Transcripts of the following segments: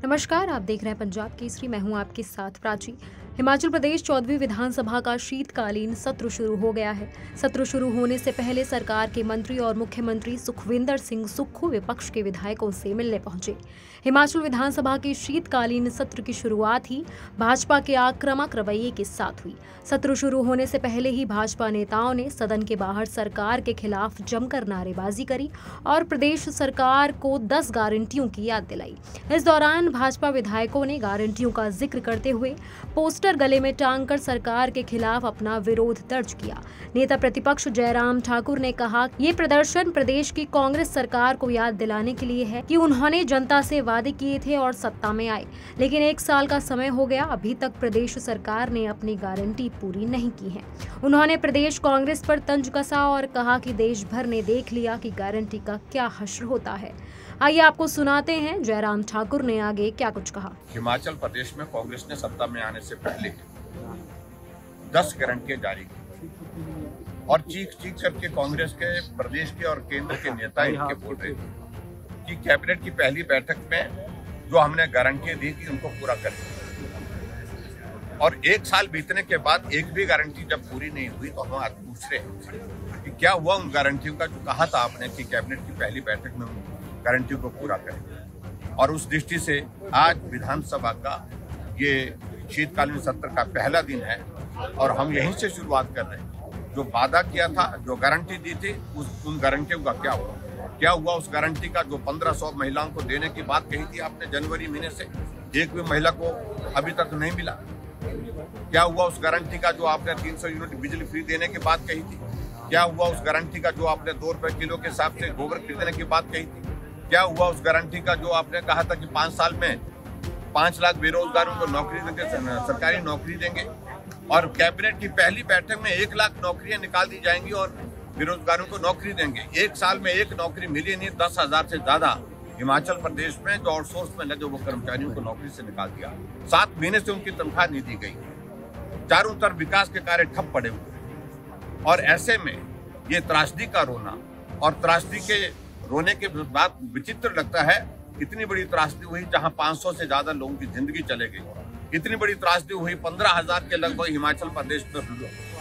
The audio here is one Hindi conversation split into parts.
नमस्कार, आप देख रहे हैं पंजाब केसरी। मैं हूं आपके साथ प्राची। हिमाचल प्रदेश 14वीं विधानसभा का शीतकालीन सत्र शुरू हो गया है। सत्र शुरू होने से पहले सरकार के मंत्री और मुख्यमंत्री सुखविंदर सिंह सुक्खू विपक्ष के विधायकों से मिलने पहुंचे। हिमाचल विधानसभा के शीतकालीन सत्र की शुरुआत ही भाजपा के आक्रामक रवैये के साथ हुई। सत्र शुरू होने से पहले ही भाजपा नेताओं ने सदन के बाहर सरकार के खिलाफ जमकर नारेबाजी करी और प्रदेश सरकार को 10 गारंटियों की याद दिलाई। इस दौरान भाजपा विधायकों ने गारंटियों का जिक्र करते हुए पोस्टर गले में टांगकर सरकार के खिलाफ अपना विरोध दर्ज किया। नेता प्रतिपक्ष जयराम ठाकुर ने कहा, ये प्रदर्शन प्रदेश की कांग्रेस सरकार को याद दिलाने के लिए है कि उन्होंने जनता से वादे किए थे और सत्ता में आए, लेकिन 1 साल का समय हो गया, अभी तक प्रदेश सरकार ने अपनी गारंटी पूरी नहीं की है। उन्होंने प्रदेश कांग्रेस पर तंज कसा और कहा कि देश भर ने देख लिया कि गारंटी का क्या हश्र होता है। आइए आपको सुनाते हैं जयराम ठाकुर ने आगे क्या कुछ कहा। हिमाचल प्रदेश में कांग्रेस ने सत्ता में आने से पहले 10 गारंटियां जारी की और चीख करके कांग्रेस के प्रदेश के और केंद्र के नेता इनके बोल रहे थे कि कैबिनेट की पहली बैठक में जो हमने गारंटियां दी थी उनको पूरा कर दिया। और 1 साल बीतने के बाद एक भी गारंटी जब पूरी नहीं हुई तो हम आज पूछ रहे हैं कि क्या हुआ उन गारंटियों का जो कहा था आपने कि कैबिनेट की पहली बैठक में गारंटियों को पूरा करें। और उस दृष्टि से आज विधानसभा का ये शीतकालीन सत्र का पहला दिन है और हम यहीं से शुरुआत कर रहे हैं। जो वादा किया था, जो गारंटी दी थी, उन गारंटियों का क्या हुआ उस गारंटी का जो 1500 महिलाओं को देने की बात कही थी आपने जनवरी महीने से, एक भी महिला को अभी तक नहीं मिला। क्या हुआ उस गारंटी का जो आपने 300 यूनिट बिजली फ्री देने की बात कही थी? क्या हुआ उस गारंटी का जो आपने 2 रुपए किलो के हिसाब से गोबर खरीदने की बात कही थी? क्या हुआ उस गारंटी का जो आपने कहा था कि 5 साल में 5 लाख बेरोजगारों को नौकरी देंगे, सरकारी नौकरी देंगे? और कैबिनेट की पहली बैठक में 1 लाख नौकरियां निकाल दी जाएंगी और बेरोजगारों को नौकरी देंगे। 1 साल में 1 नौकरी मिली नहीं, 10,000 से ज्यादा हिमाचल प्रदेश में जो आउटसोर्स में लगे वो कर्मचारियों को नौकरी से निकाल दिया। 7 महीने से उनकी तनख्वाह नहीं दी गई। चारों तरफ विकास के कार्य ठप पड़े हुए और ऐसे में ये त्रासदी का रोना और त्रासदी के रोने के बाद विचित्र लगता है। इतनी बड़ी त्रासदी हुई जहां 500 से ज्यादा लोगों की जिंदगी चले गई। इतनी बड़ी त्रासदी हुई 15,000 के लगभग हिमाचल प्रदेश में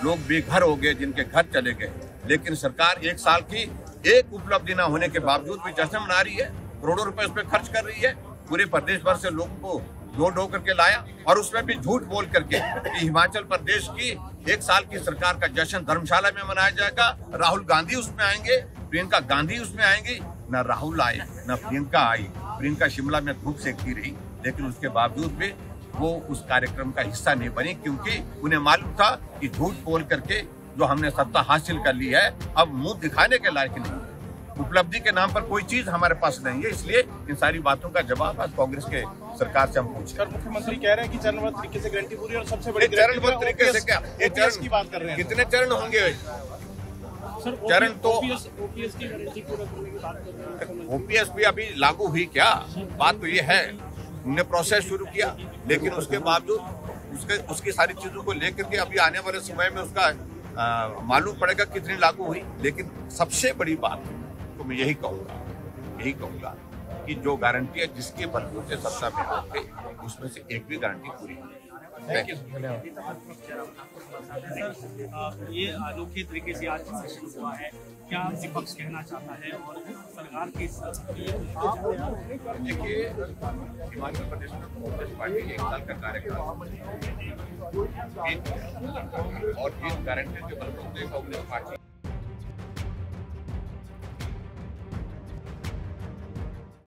लोग बेघर हो गए, जिनके घर चले गए। लेकिन सरकार 1 साल की एक उपलब्धि न होने के बावजूद भी जश्न मना रही है, करोड़ों रुपए उस पर खर्च कर रही है। पूरे प्रदेश भर से लोगों को ढो करके लाया और उसमें भी झूठ बोल करके कि हिमाचल प्रदेश की 1 साल की सरकार का जश्न धर्मशाला में मनाया जाएगा, राहुल गांधी उसमें आएंगे, प्रियंका गांधी उसमें आएंगी। न राहुल आए न प्रियंका आई। प्रियंका शिमला में धूप सेकती रही, लेकिन उसके बावजूद भी वो उस कार्यक्रम का हिस्सा नहीं बनी, क्योंकि उन्हें मालूम था कि झूठ बोल करके जो हमने सत्ता हासिल कर ली है अब मुंह दिखाने के लायक नहीं। उपलब्धि के नाम पर कोई चीज हमारे पास नहीं है, इसलिए इन सारी बातों का जवाब आज कांग्रेस के सरकार से हम पूछे। सर, मुख्यमंत्री कह रहे हैं कि चरणबद्ध तरीके से गारंटी पूरी और सबसे बड़ी चरणबद्ध तरीके से क्या चरण की बात कर रहे हैं? कितने चरण होंगे? चरण तो ओपीएस की गारंटी पूरा करने की बात कर रहे हैं। ओपीएस भी अभी लागू हुई क्या? बात तो ये है, हमने प्रोसेस शुरू किया, लेकिन उसके बावजूद उसकी सारी चीजों को लेकर के अभी आने वाले समय में उसका मालूम पड़ेगा कितनी लागू हुई। लेकिन सबसे बड़ी बात तो मैं यही कहूंगा कि जो गारंटी है जिसके बलबूते से सत्ता में आते उसमें से एक भी गारंटी पूरी नहीं। ये अनोखे तरीके से आज सेशन हुआ है, क्या विपक्ष कहना चाहता है और सरकार के देखिए, हिमाचल प्रदेश में कांग्रेस पार्टी 1 साल का कार्यक्रम और जिन गारंटी के बलबूते कांग्रेस पार्टी